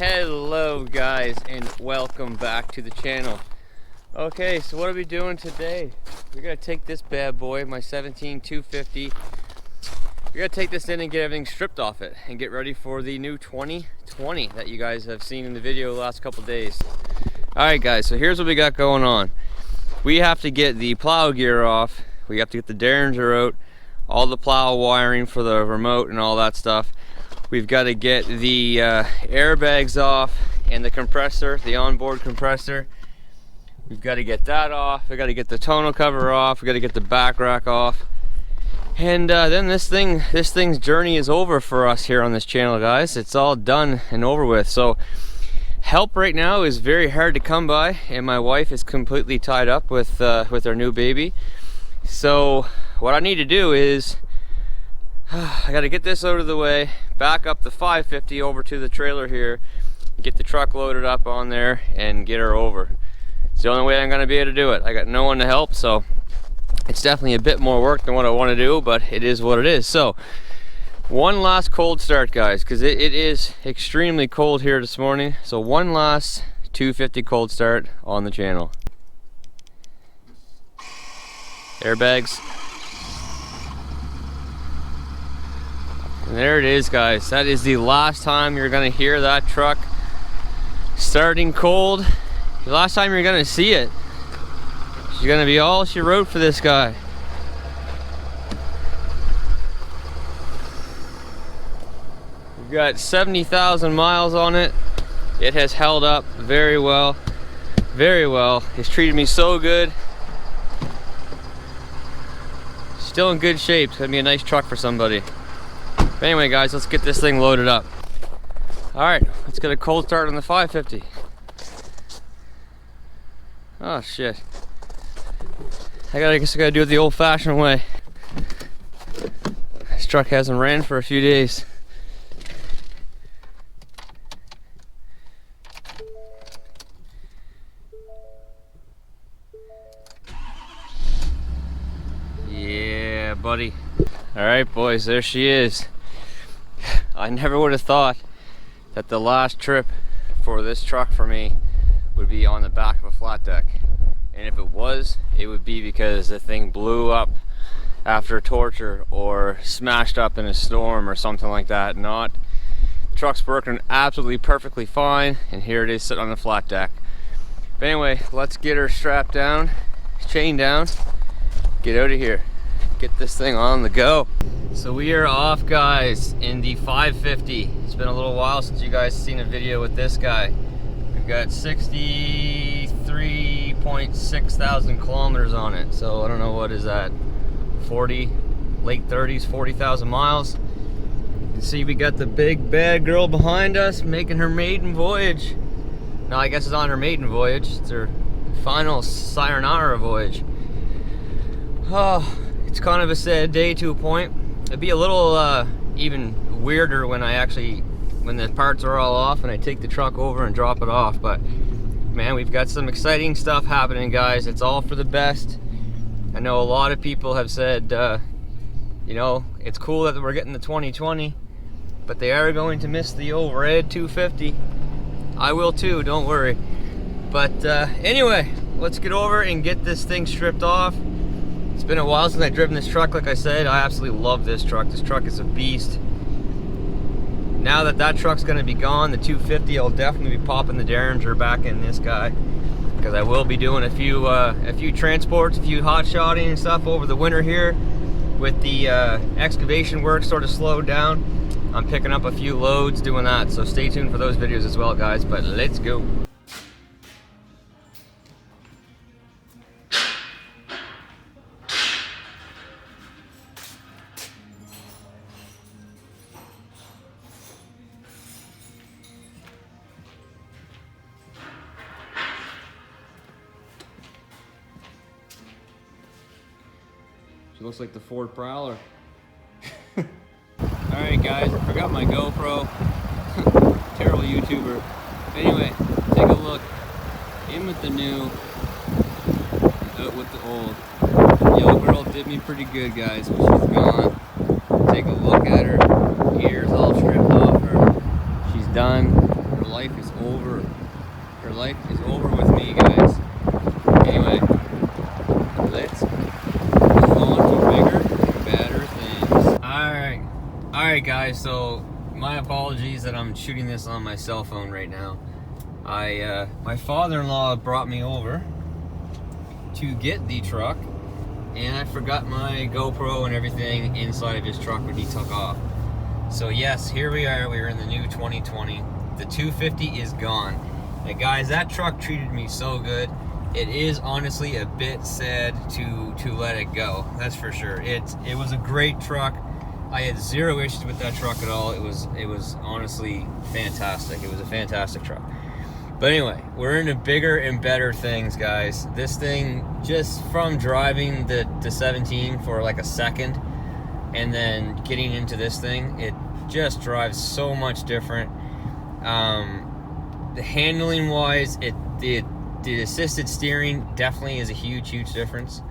Hello guys, and welcome back to the channel. Okay, so what are we doing today? We're gonna take this bad boy, my 17250. We're gonna take this in and get everything stripped off it and get ready for the new 2020 that you guys have seen in the video the last couple days. Alright guys, so here's what we got going on. We have to get the plow gear off, we have to get the derringer out, all the plow wiring for the remote and all that stuff. We've got to get the airbags off and the compressor, the onboard compressor. We've got to get that off. We've got to get the tonneau cover off. We've got to get the back rack off. And then this thing's journey is over for us here on this channel, guys. It's all done and over with. So help right now is very hard to come by, and my wife is completely tied up with our new baby. So what I need to do is I got to get this out of the way, back up the 550 over to the trailer here, get the truck loaded up on there, and get her over. It's the only way I'm going to be able to do it. I got no one to help, so it's definitely a bit more work than what I want to do, but it is what it is. So, one last cold start, guys, because it is extremely cold here this morning. So one last 250 cold start on the channel. Airbags. And there it is, guys. That is the last time you're gonna hear that truck starting cold. The last time you're gonna see it. She's gonna be all she wrote for this guy. We've got 70,000 miles on it. It has held up very well. Very well. It's treated me so good. Still in good shape. It's gonna be a nice truck for somebody. But anyway, guys, let's get this thing loaded up. Alright, let's get a cold start on the 550. Oh shit. I guess I gotta do it the old fashioned way. This truck hasn't ran for a few days. Yeah, buddy. Alright, boys, there she is. I never would have thought that the last trip for this truck for me would be on the back of a flat deck. And if it was, it would be because the thing blew up after torture or smashed up in a storm or something like that. Not. The truck's working absolutely perfectly fine, and here it is sitting on the flat deck. But anyway, let's get her strapped down, chained down, get out of here. Get this thing on the go. So we are off, guys, in the 550. It's been a little while since you guys seen a video with this guy. We've got 63.6 thousand kilometers on it. So I don't know, what is that, 40, late 30s, 40,000 miles. You can see we got the big bad girl behind us making her maiden voyage. No, I guess it's on her maiden voyage. It's her final sayonara voyage. Oh, it's kind of a sad day to a point. It'd be a little even weirder when the parts are all off and I take the truck over and drop it off. But man, we've got some exciting stuff happening, guys. It's all for the best. I know a lot of people have said, you know, it's cool that we're getting the 2020, but they are going to miss the old red 250. I will too, don't worry. But anyway, let's get over and get this thing stripped off. It's been a while since I've driven this truck. Like I said, I absolutely love this truck. This truck is a beast. Now that that truck's going to be gone, the 250, I'll definitely be popping the derringer back in this guy, because I will be doing a few transports, a few hot shotting and stuff over the winter here. With the excavation work sort of slowed down, I'm picking up a few loads doing that. So stay tuned for those videos as well, guys. But let's go. She looks like the Ford Prowler. Alright guys, I forgot my GoPro. Terrible YouTuber. Anyway, take a look. In with the new, out with the old. The old girl did me pretty good, guys, when she's gone. Take a look at her. Ears all stripped off her. She's done. Her life is over. Her life is over with me, guys. Anyway, let's move on to bigger and better things. Alright guys, so my apologies that I'm shooting this on my cell phone right now. My father-in-law brought me over to get the truck, and I forgot my GoPro and everything inside of his truck when he took off. So yes, here we are. We're in the new 2020. The 250 is gone. And guys, that truck treated me so good. It is honestly a bit sad to let it go. That's for sure. It was a great truck. I had zero issues with that truck at all. It was honestly fantastic. It was a fantastic truck. But anyway, we're into bigger and better things, guys. This thing, just from driving the 17 for like a second and then getting into this thing, it just drives so much different. The handling wise, the assisted steering definitely is a huge difference.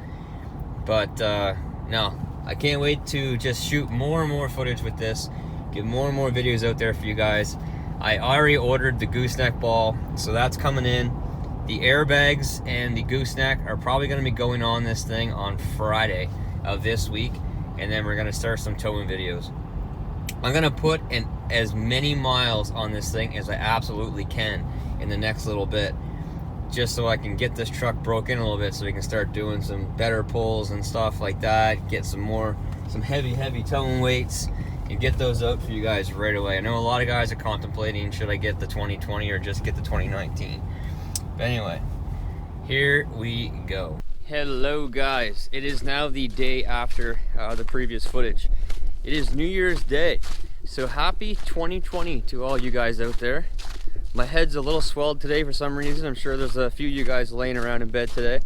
But no, I can't wait to just shoot more and more footage with this, get more and more videos out there for you guys. I already ordered the gooseneck ball, so that's coming in. The airbags and the gooseneck are probably going to be going on this thing on Friday of this week, and then we're going to start some towing videos. I'm going to put in as many miles on this thing as I absolutely can in the next little bit, just so I can get this truck broke in a little bit, so we can start doing some better pulls and stuff like that, get some heavy towing weights, and get those out for you guys right away. I know a lot of guys are contemplating, should I get the 2020 or just get the 2019? But anyway, here we go. Hello guys, it is now the day after the previous footage. It is New Year's Day, so happy 2020 to all you guys out there. My head's a little swelled today for some reason. I'm sure there's a few of you guys laying around in bed today.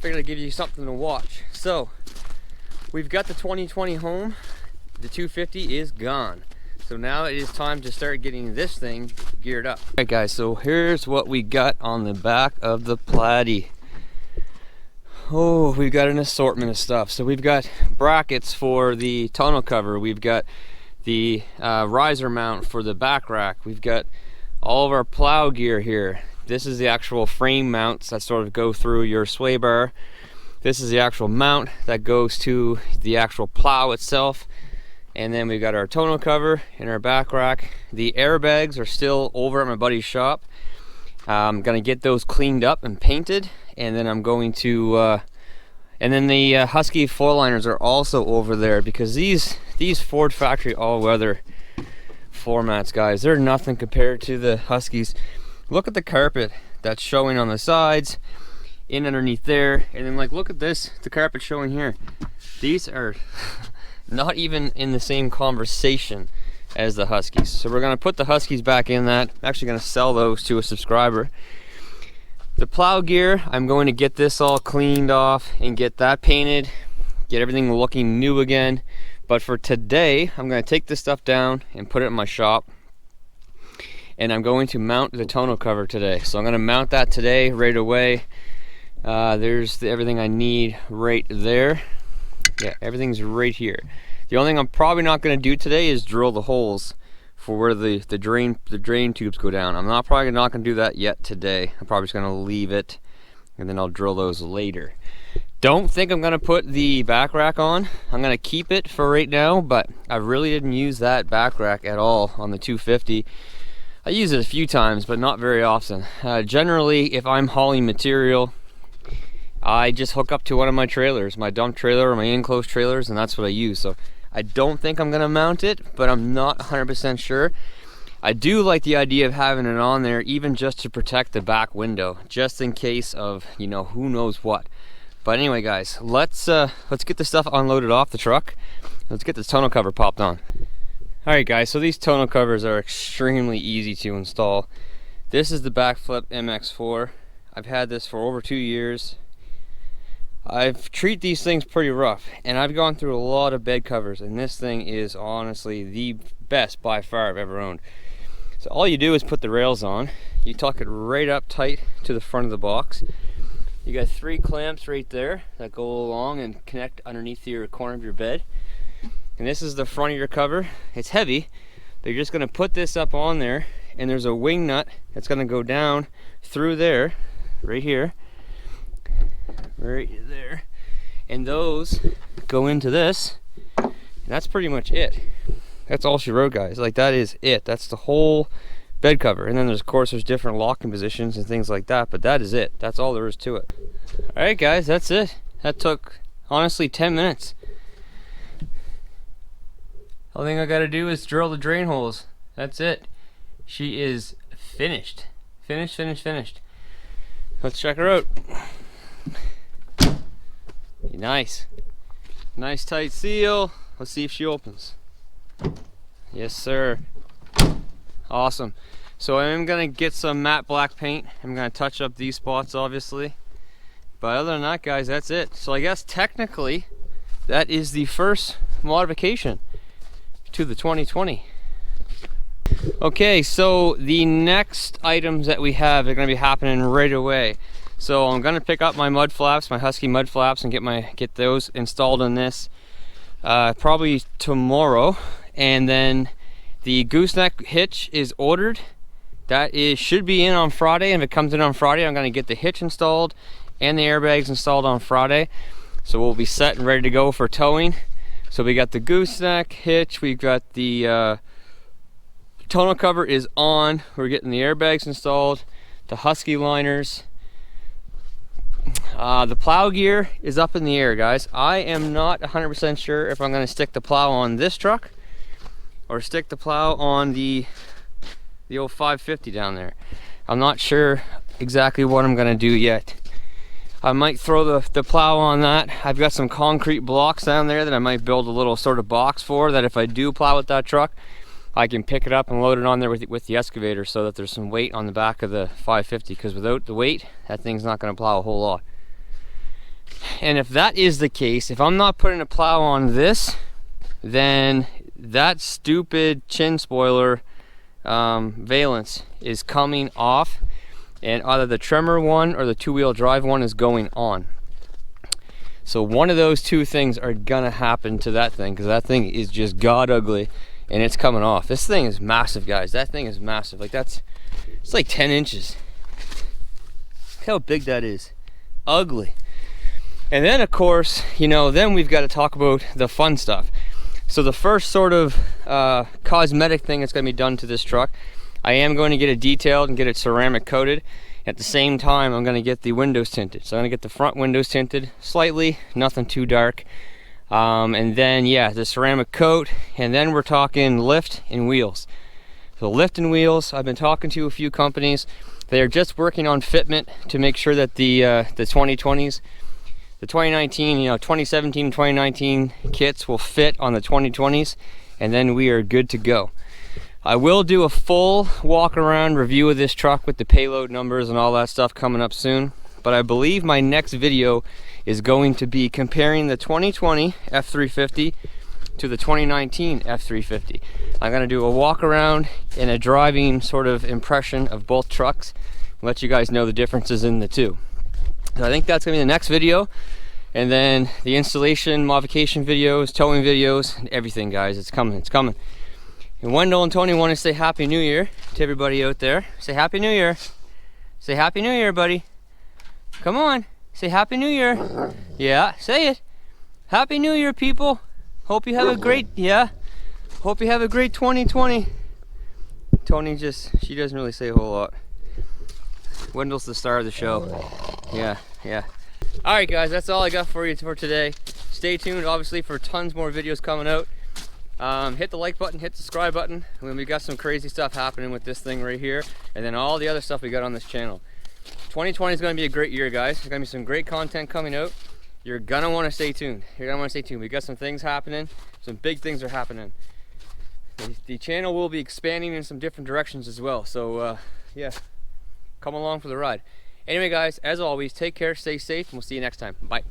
Figured I'd give you something to watch. So, we've got the 2020 home. The 250 is gone. So now it is time to start getting this thing geared up. Alright guys, so here's what we got on the back of the Platy. Oh, we've got an assortment of stuff. So we've got brackets for the tonneau cover. We've got the riser mount for the back rack. We've got all of our plow gear here. This is the actual frame mounts that sort of go through your sway bar. This is the actual mount that goes to the actual plow itself. And then we've got our tonneau cover in our back rack. The airbags are still over at my buddy's shop. I'm gonna get those cleaned up and painted, and then I'm going to and then the Husky foil liners are also over there, because these Ford factory all-weather floor mats, guys, they're nothing compared to the Huskies. Look at the carpet that's showing on the sides, in underneath there, and then like look at this, the carpet showing here. These are not even in the same conversation as the Huskies. So we're gonna put the Huskies back in that. I'm actually gonna sell those to a subscriber. The plow gear, I'm going to get this all cleaned off and get that painted, get everything looking new again. But for today, I'm gonna take this stuff down and put it in my shop. And I'm going to mount the tonneau cover today. So I'm gonna mount that today right away. There's everything I need right there. Yeah, everything's right here. The only thing I'm probably not going to do today is drill the holes for where the drain tubes go down. I'm probably not going to do that yet today. I'm probably just going to leave it, and then I'll drill those later. Don't think I'm going to put the back rack on. I'm going to keep it for right now, but I really didn't use that back rack at all on the 250. I use it a few times, but not very often. Generally, if I'm hauling material, I just hook up to one of my trailers, my dump trailer or my enclosed trailers, and that's what I use. So I don't think I'm gonna mount it, but I'm not 100% sure. I do like the idea of having it on there, even just to protect the back window, just in case of, you know, who knows what. But anyway, guys, let's get the stuff unloaded off the truck. Let's get this tonneau cover popped on. All right, guys. So these tonneau covers are extremely easy to install. This is the Backflip MX4. I've had this for over 2 years. I've treated these things pretty rough, and I've gone through a lot of bed covers, and this thing is honestly the best by far I've ever owned. So all you do is put the rails on, you tuck it right up tight to the front of the box. You got 3 clamps right there that go along and connect underneath your corner of your bed. And this is the front of your cover. It's heavy, but you're just gonna put this up on there, and there's a wing nut that's going to go down through there, right here, right there, and those go into this, and that's pretty much it. That's all she wrote, guys. Like, that is it. That's the whole bed cover. And then there's, of course, there's different locking positions and things like that, but that is it. That's all there is to it. All right, guys, that's it. That took, honestly, 10 minutes. All thing I gotta do is drill the drain holes. That's it. She is finished. Finished. Let's check her out. Nice. Nice tight seal. Let's see if she opens. Yes, sir. Awesome. So I am gonna get some matte black paint. I'm gonna touch up these spots, obviously. But other than that, guys, that's it. So I guess technically that is the first modification to the 2020. Okay, so the next items that we have are going to be happening right away. So I'm going to pick up my mud flaps, my Husky mud flaps, and get those installed in this probably tomorrow. And then the gooseneck hitch is ordered. That should be in on Friday. And if it comes in on Friday, I'm going to get the hitch installed and the airbags installed on Friday. So we'll be set and ready to go for towing. So we got the gooseneck hitch, we've got the tonneau cover is on, we're getting the airbags installed, the Husky liners. The plow gear is up in the air, guys. I am not 100% sure if I'm going to stick the plow on this truck or stick the plow on the old 550 down there. I'm not sure exactly what I'm going to do yet. I might throw the plow on that. I've got some concrete blocks down there that I might build a little sort of box for, that if I do plow with that truck, I can pick it up and load it on there with the excavator, so that there's some weight on the back of the 550, because without the weight, that thing's not going to plow a whole lot. And if that is the case, if I'm not putting a plow on this, then that stupid chin spoiler valance is coming off, and either the Tremor one or the two-wheel drive one is going on. So one of those two things are gonna happen to that thing, because that thing is just god ugly, and it's coming off. This thing is massive, guys. That thing is massive. Like, it's like 10 inches. Look how big that is. Ugly. And then, of course, you know, then we've got to talk about the fun stuff. So the first sort of cosmetic thing that's gonna be done to this truck, I am going to get it detailed and get it ceramic coated. At the same time, I'm going to get the windows tinted. So I'm going to get the front windows tinted slightly, nothing too dark. And then, yeah, the ceramic coat. And then we're talking lift and wheels. So lift and wheels, I've been talking to a few companies. They are just working on fitment to make sure that the 2020s, the 2019, 2017, 2019 kits will fit on the 2020s. And then we are good to go. I will do a full walk around review of this truck with the payload numbers and all that stuff coming up soon. But I believe my next video is going to be comparing the 2020 F350 to the 2019 F350. I'm going to do a walk around and a driving sort of impression of both trucks, let you guys know the differences in the two. So I think that's going to be the next video. And then the installation, modification videos, towing videos, and everything, guys. It's coming, it's coming. And Wendell and Tony want to say Happy New Year to everybody out there. Say Happy New Year. Say Happy New Year, buddy. Come on. Say Happy New Year. Yeah, say it. Happy New Year, people. Hope you have a great, hope you have a great 2020. Tony she doesn't really say a whole lot. Wendell's the star of the show. Yeah. All right, guys, that's all I got for you for today. Stay tuned, obviously, for tons more videos coming out. Hit the like button, hit the subscribe button. We got some crazy stuff happening with this thing right here, and then all the other stuff we got on this channel. 2020 is going to be a great year, guys. There's going to be some great content coming out. You're going to want to stay tuned. We got some things happening. Some big things are happening. The channel will be expanding in some different directions as well. So, yeah, come along for the ride. Anyway, guys, as always, take care, stay safe, and we'll see you next time. Bye.